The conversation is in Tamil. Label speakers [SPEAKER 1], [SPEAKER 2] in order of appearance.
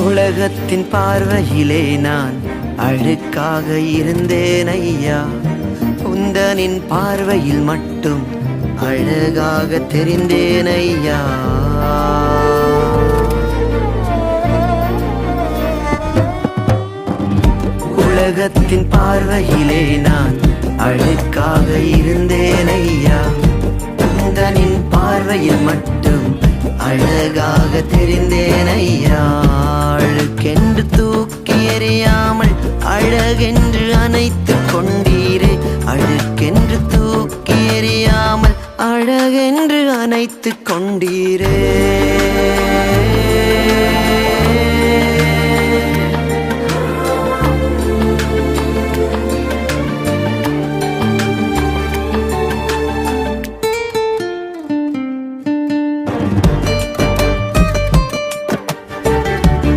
[SPEAKER 1] உலகத்தின் பார்வையிலே நான் அழுக்காக இருந்தேன் ஐயா, உந்தனின் பார்வையில் மட்டும் அழகாக தெரிந்தேன் ஐயா. உலகத்தின் பார்வையிலே நான் அழுக்காக இருந்தேன் ஐயா, உந்தனின் பார்வையில் மட்டும் அழகாக தெரிந்தேன் ஐயா. அழுக்கென்று தூக்கி எறியாமல் அழகென்று அணைத்து கொண்டீரே, அழுக்கென்று தூக்கி எறியாமல் அழகென்று அணைத்து கொண்டீரே.